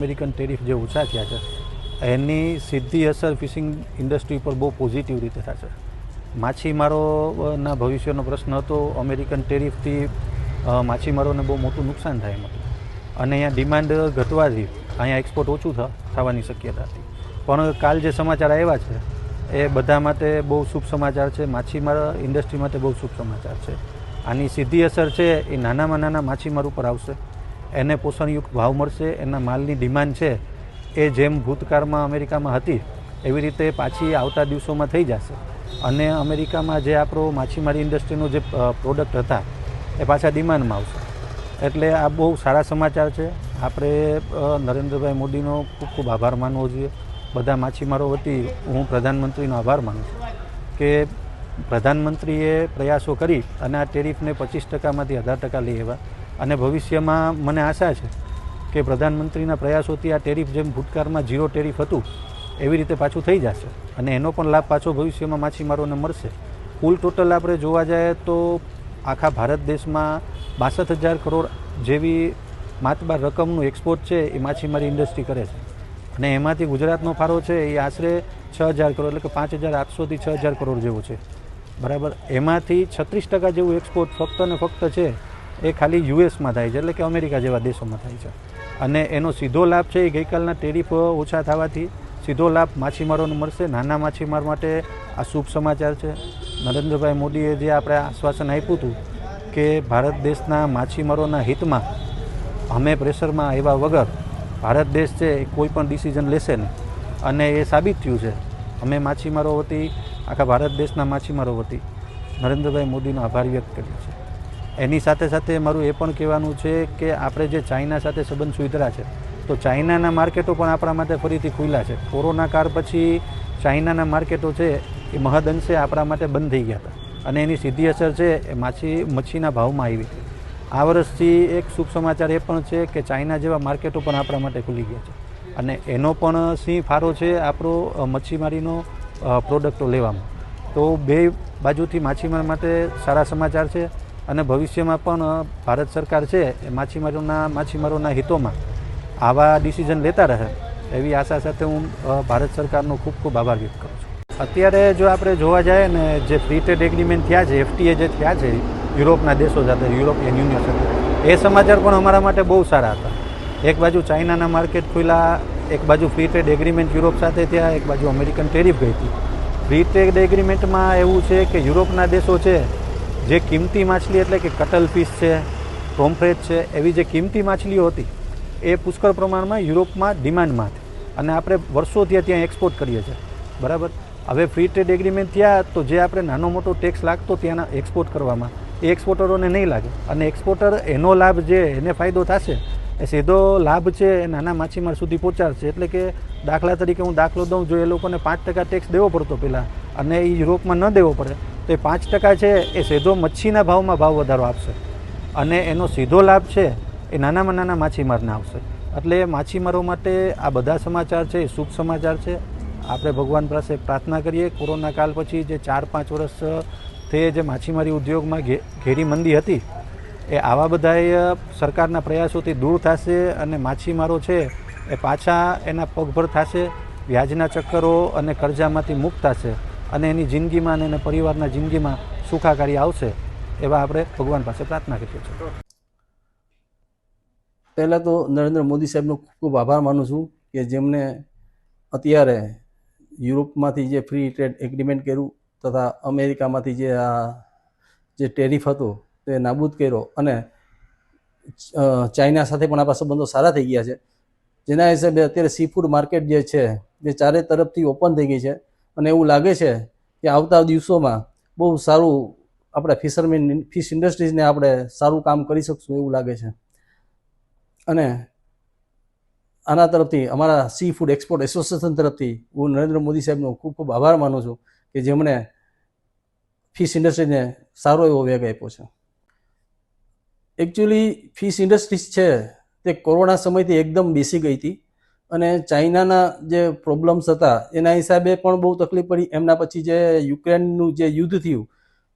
American tariff જે ઓછા થયા છે એની સીધી અસર ફિશિંગ ઇન્ડસ્ટ્રી પર બહુ પોઝિટિવ રીતે થશે. માછીમારોના ભવિષ્યનો પ્રશ્ન હતો. અમેરિકન ટેરિફથી માછીમારોને બહુ મોટું નુકસાન થાય એમ હતું અને અહીંયા ડિમાન્ડ ઘટવાથી અહીંયા એક્સપોર્ટ ઓછું થવાની શક્યતા હતી. પણ કાલ જે સમાચાર આવ્યા છે એ બધા માટે બહુ શુભ સમાચાર છે. માછીમાર ઇન્ડસ્ટ્રી માટે બહુ શુભ સમાચાર છે. આની સીધી અસર છે એ નાનામાં નાના માછીમાર ઉપર આવશે. એને પોષણયુક્ત ભાવ મળશે. એના માલની ડિમાન્ડ છે એ જેમ ભૂતકાળમાં અમેરિકામાં હતી એવી રીતે પાછી આવતા દિવસોમાં થઈ જશે અને અમેરિકામાં જે આપણો માછીમારી ઇન્ડસ્ટ્રીનું જે પ્રોડક્ટ હતા એ પાછા ડિમાન્ડમાં આવશે. એટલે આ બહુ સારા સમાચાર છે. આપણે નરેન્દ્રભાઈ મોદીનો ખૂબ ખૂબ આભાર માનવો જોઈએ. બધા માછીમારો વતી હું પ્રધાનમંત્રીનો આભાર માનું છું કે પ્રધાનમંત્રીએ પ્રયાસો કરી અને આ ટેરિફને 25%માંથી 18% લઈ આવ્યા અને ભવિષ્યમાં મને આશા છે કે પ્રધાનમંત્રીના પ્રયાસોથી આ ટેરિફ જેમ ભૂતકાળમાં 0 ટેરિફ હતું એવી રીતે પાછું થઈ જશે અને એનો પણ લાભ પાછો ભવિષ્યમાં માછીમારોને મળશે. કુલ ટોટલ આપણે જોવા જઈએ તો આખા ભારત દેશમાં 62,000 કરોડ જેવી માતબાર રકમનું એક્સપોર્ટ છે એ માછીમારી ઇન્ડસ્ટ્રી કરે છે અને એમાંથી ગુજરાતનો ફાળો છે એ આશરે 6,000 કરોડ એટલે કે 5,800થી 6,000 કરોડ જેવું છે. બરાબર. એમાંથી 36% જેવું એક્સપોર્ટ ફક્ત ને ફક્ત છે એ ખાલી યુએસમાં થાય છે એટલે કે અમેરિકા જેવા દેશોમાં થાય છે અને એનો સીધો લાભ છે એ ગઈકાલના ટેરિફ ઓછા થવાથી સીધો લાભ માછીમારોને મળશે. નાના માછીમાર માટે આ શુભ સમાચાર છે. નરેન્દ્રભાઈ મોદીએ જે આપણે આશ્વાસન આપ્યું હતું કે ભારત દેશના માછીમારોના હિતમાં અમે પ્રેશરમાં આવ્યા વગર ભારત દેશ છે એ કોઈ પણ ડિસિઝન લેશે નહીં અને એ સાબિત થયું છે. અમે માછીમારો વતી આખા ભારત દેશના માછીમારો વતી નરેન્દ્રભાઈ મોદીનો આભાર વ્યક્ત કર્યો છે. એની સાથે સાથે મારું એ પણ કહેવાનું છે કે આપણે જે ચાઇના સાથે સંબંધ સુધર્યા છે તો ચાઇનાના માર્કેટો પણ આપણા માટે ફરીથી ખુલ્યા છે. કોરોના કાળ પછી ચાઇનાના માર્કેટો છે એ મહદઅંશે આપણા માટે બંધ થઈ ગયા હતા અને એની સીધી અસર છે એ મચ્છીના ભાવમાં આવી હતી. આ વર્ષથી એક શુભ સમાચાર એ પણ છે કે ચાઇના જેવા માર્કેટો પણ આપણા માટે ખુલી ગયા છે અને એનો પણ સિંહ ફારો છે આપણો મચ્છીમારીનો પ્રોડક્ટો લેવામાં. તો બે બાજુથી માછીમાર માટે સારા સમાચાર છે અને ભવિષ્યમાં પણ ભારત સરકાર છે એ માછીમારોના હિતોમાં આવા ડિસિઝન લેતા રહે એવી આશા સાથે હું ભારત સરકારનો ખૂબ ખૂબ આભાર વ્યક્ત કરું છું. અત્યારે જો આપણે જોવા જઈએ ને જે ફ્રી ટ્રેડ એગ્રીમેન્ટ થયા છે FTA જે થયા છે યુરોપના દેશો સાથે યુરોપિયન યુનિયન સાથે એ સમાચાર પણ અમારા માટે બહુ સારા હતા. એક બાજુ ચાઇનાના માર્કેટ ખુલ્લા, એક બાજુ ફ્રી ટ્રેડ એગ્રીમેન્ટ યુરોપ સાથે થયા, એક બાજુ અમેરિકન ટેરિફ ગઈ હતી. ફ્રી ટ્રેડ એગ્રીમેન્ટમાં એવું છે કે યુરોપના દેશો છે જે કિંમતી માછલી એટલે કે કટલ ફિશ છે, પોમ્ફ્રેટ છે એવી જે કિંમતી માછલીઓ હતી એ પુષ્કળ પ્રમાણમાં યુરોપમાં ડિમાન્ડમાં હતી અને આપણે વર્ષોથી ત્યાં એક્સપોર્ટ કરીએ છીએ. બરાબર. હવે ફ્રી ટ્રેડ એગ્રીમેન્ટ થયા તો જે આપણે નાનો મોટો ટેક્સ લાગતો ત્યાંના એક્સપોર્ટ કરવામાં એ એક્સપોર્ટરોને નહીં લાગે અને એક્સપોર્ટર એનો લાભ જે એને ફાયદો થશે એ સીધો લાભ છે એ નાના માછીમાર સુધી પહોંચાડશે. એટલે કે દાખલા તરીકે હું દાખલો દઉં, જો એ લોકોને 5% ટેક્સ દેવો પડતો પહેલાં અને એ યુરોપમાં ન દેવો પડે તો એ 5% છે એ સીધો મચ્છીના ભાવમાં ભાવ વધારો આપશે અને એનો સીધો લાભ છે એ નાનામાં નાના માછીમારને આવશે. એટલે માછીમારો માટે આ બધા સમાચાર છે એ શુભ સમાચાર છે. આપણે ભગવાન પાસે પ્રાર્થના કરીએ કોરોના કાળ પછી જે 4-5 વર્ષથી જે માછીમારી ઉદ્યોગમાં ઘેરી મંદી હતી એ આવા બધાએ સરકારના પ્રયાસોથી દૂર થશે અને માછીમારો છે એ પાછા એના પગભર થશે, વ્યાજના ચક્કરો અને કરજામાંથી મુક્ત થશે અને એની જિંદગીમાં અને એના પરિવારના જિંદગીમાં સુખાકારી આવશે એવા આપણે ભગવાન પાસે પ્રાર્થના કરીએ છીએ. પહેલાં તો નરેન્દ્ર મોદી સાહેબનો ખૂબ ખૂબ આભાર માનું છું કે જેમને અત્યારે યુરોપમાંથી જે ફ્રી ટ્રેડ એગ્રીમેન્ટ કર્યું તથા અમેરિકામાંથી જે ટેરિફ હતો તે નાબૂદ કર્યો અને ચાઇના સાથે પણ આપણા સંબંધો સારા થઈ ગયા છે. જેના હિસાબે અત્યારે સી ફૂડ માર્કેટ જે છે તે ચારે તરફથી ઓપન થઈ ગઈ છે અને એવું લાગે છે કે આવતા દિવસોમાં બહુ સારું આપણે ફિશ ઇન્ડસ્ટ્રીઝને આપણે સારું કામ કરી શકશું એવું લાગે છે. અને આના તરફથી અમારા સી ફૂડ એક્સપોર્ટ એસોસિએશન તરફથી હું નરેન્દ્ર મોદી સાહેબનો ખૂબ ખૂબ આભાર માનું છું કે જેમણે ફિશ ઇન્ડસ્ટ્રીને સારો એવો વેગ આપ્યો છે. એકચ્યુઅલી ફિશ ઇન્ડસ્ટ્રીઝ છે તે કોરોના સમયથી એકદમ બેસી ગઈ હતી અને ચાઇનાના જે પ્રોબ્લેમ્સ હતા એના હિસાબે પણ બહુ તકલીફ પડી. એમના પછી જે યુક્રેનનું જે યુદ્ધ થયું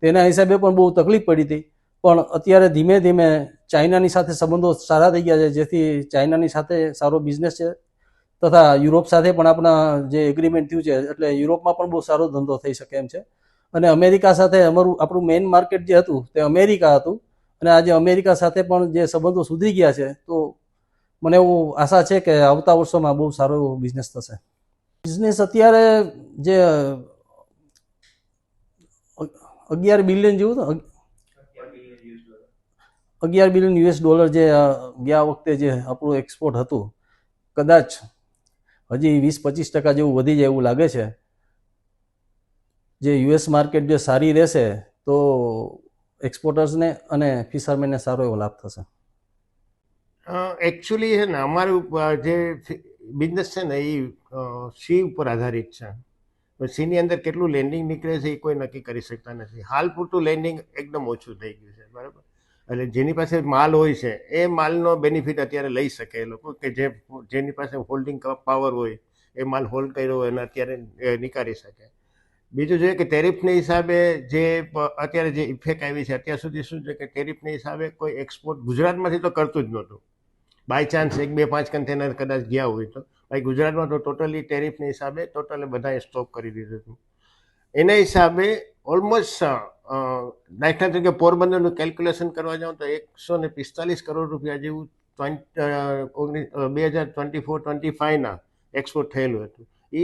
તેના હિસાબે પણ બહુ તકલીફ પડી હતી. પણ અત્યારે ધીમે ધીમે ચાઇનાની સાથે સંબંધો સારા થઈ ગયા છે, જેથી ચાઇનાની સાથે સારો બિઝનેસ છે, તથા યુરોપ સાથે પણ આપણા જે એગ્રીમેન્ટ થયું છે એટલે યુરોપમાં પણ બહુ સારો ધંધો થઈ શકે એમ છે. અને અમેરિકા સાથે આપણું મેઇન માર્કેટ જે હતું તે અમેરિકા હતું, અને આજે અમેરિકા સાથે પણ જે સંબંધો સુધરી ગયા છે, તો મને એવું આશા છે કે આવતા વર્ષોમાં બહુ સારો એવો બિઝનેસ થશે. બિઝનેસ અત્યારે જે 11 બિલિયન જેવું હતું, 11 બિલિયન US ડોલર જે ગયા વખતે જે આપણું એક્સપોર્ટ હતું, કદાચ હજી 20-25% જેવું વધી જાય એવું લાગે છે. જે US માર્કેટ જે સારી રહેશે તો એક્સપોર્ટર્સને અને ફિશરમેનને સારો એવો લાભ થશે. એકચ્યુઅલી છે ને અમારું જે બિઝનેસ છે ને એ સી ઉપર આધારિત છે. સીની અંદર કેટલું લેન્ડિંગ નીકળે છે એ કોઈ નક્કી કરી શકતા નથી. હાલ પૂરતું લેન્ડિંગ એકદમ ઓછું થઈ ગયું છે, બરાબર. એટલે જેની પાસે માલ હોય છે એ માલનો બેનિફિટ અત્યારે લઈ શકે એ લોકો, કે જેની પાસે હોલ્ડિંગ પાવર હોય એ માલ હોલ્ડ કર્યો હોય અને અત્યારે નીકાળી શકે. બીજું જોઈએ કે ટેરિફના હિસાબે જે અત્યારે જે ઇફેક્ટ આવી છે, અત્યાર સુધી શું છે કે ટેરિફના હિસાબે કોઈ એક્સપોર્ટ ગુજરાતમાંથી તો કરતું જ નહોતું. બાય ચાન્સ 1-2-5 કન્ટેનર કદાચ ગયા હોય તો, ભાઈ ગુજરાતમાં તો ટોટલી ટેરિફના હિસાબે ટોટલી બધાએ સ્ટોપ કરી દીધું હતું. એના હિસાબે ઓલમોસ્ટ દાખલા તરીકે પોરબંદરનું કેલ્ક્યુલેશન કરવા જાઉં તો 145 કરોડ રૂપિયા જેવું 2024-25ના એક્સપોર્ટ થયેલું હતું. એ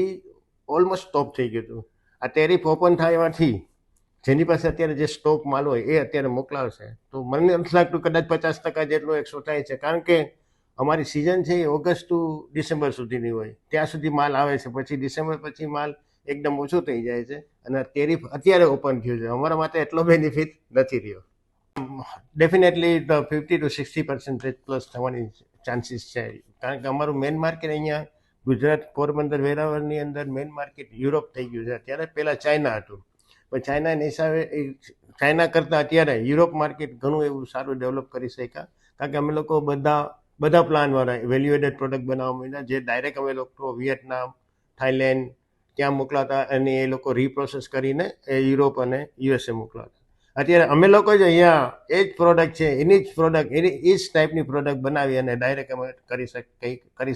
ઓલમોસ્ટ સ્ટોપ થઈ ગયું હતું. આ ટેરિફ ઓપન થવાથી જેની પાસે અત્યારે જે સ્ટોક માલ હોય એ અત્યારે મોકલાવશે, તો મને નથી લાગતું કદાચ 50% જેટલો એક્સપોર્ટ થાય છે, કારણ કે અમારી સિઝન છે એ ઓગસ્ટ ટુ ડિસેમ્બર સુધીની હોય, ત્યાં સુધી માલ આવે છે. પછી ડિસેમ્બર પછી માલ એકદમ ઓછો થઈ જાય છે, અને ટેરિફ અત્યારે ઓપન થયું છે. અમારા માટે એટલો બેનિફિટ નથી રહ્યો. ડેફિનેટલી 50-60% પ્લસ થવાની ચાન્સીસ છે, કારણ કે અમારું મેઇન માર્કેટ અહીંયા ગુજરાત પોરબંદર વેરાવળની અંદર મેઇન માર્કેટ યુરોપ થઈ ગયું છે. અત્યારે પહેલાં ચાઇના હતું, પણ ચાઇનાના હિસાબે ચાઇના કરતાં અત્યારે યુરોપ માર્કેટ ઘણું એવું સારું ડેવલપ કરી શક્યા, કારણ કે અમે લોકો બધા પ્લાનવાળા વેલ્યુ એડેડ પ્રોડક્ટ બનાવવા માંડ્યા, જે ડાયરેક્ટ અમે લોકો વિયેટનામ, થાઈલેન્ડ ત્યાં મોકલાતા, અને એ લોકો રીપ્રોસેસ કરીને એ યુરોપ અને USA મોકલાતા. અત્યારે અમે લોકો જ અહીંયા એ જ પ્રોડક્ટ છે, એની જ પ્રોડક્ટ, એ જ ટાઈપની પ્રોડક્ટ બનાવી અને ડાયરેક્ટ અમે કરી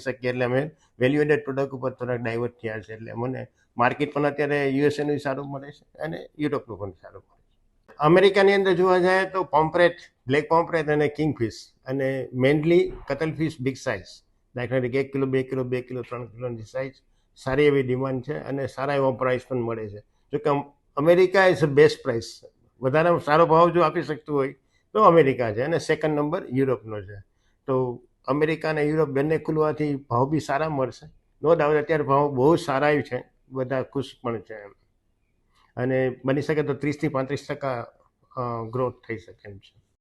શકીએ. એટલે અમે વેલ્યુ એડેડ પ્રોડક્ટ ઉપર થોડાક ડાયવર્ટ થયા છે. એટલે મને માર્કેટ પણ અત્યારે USAનું સારું મળે છે અને યુરોપનું પણ સારું મળે છે. અમેરિકાની અંદર જોવા જાય તો પોમ્પ્રેટ, બ્લેક પોમ્પ્રેટ અને કિંગફિશ, અને મેનલી કટલફિશ બિગ સાઇઝ, દાખલા તરીકે 1 કિલો, 2 કિલો, 2 કિલો, 3 કિલોની સાઇઝ સારી એવી ડિમાન્ડ છે અને સારા એવો પ્રાઇસ પણ મળે છે. જોકે અમેરિકા ઇઝ બેસ્ટ પ્રાઇસ, વધારે સારો ભાવ જો આપી શકતું હોય તો અમેરિકા છે, અને સેકન્ડ નંબર યુરોપનો છે. તો અમેરિકા અને યુરોપ બંને ખુલવાથી ભાવ બી સારા મળશે. નો ડાઉટ અત્યારે ભાવ બહુ સારા છે, બધા ખુશ પણ છે એમ, અને બની શકે તો 30-35% ગ્રોથ થઈ શકે એમ છે.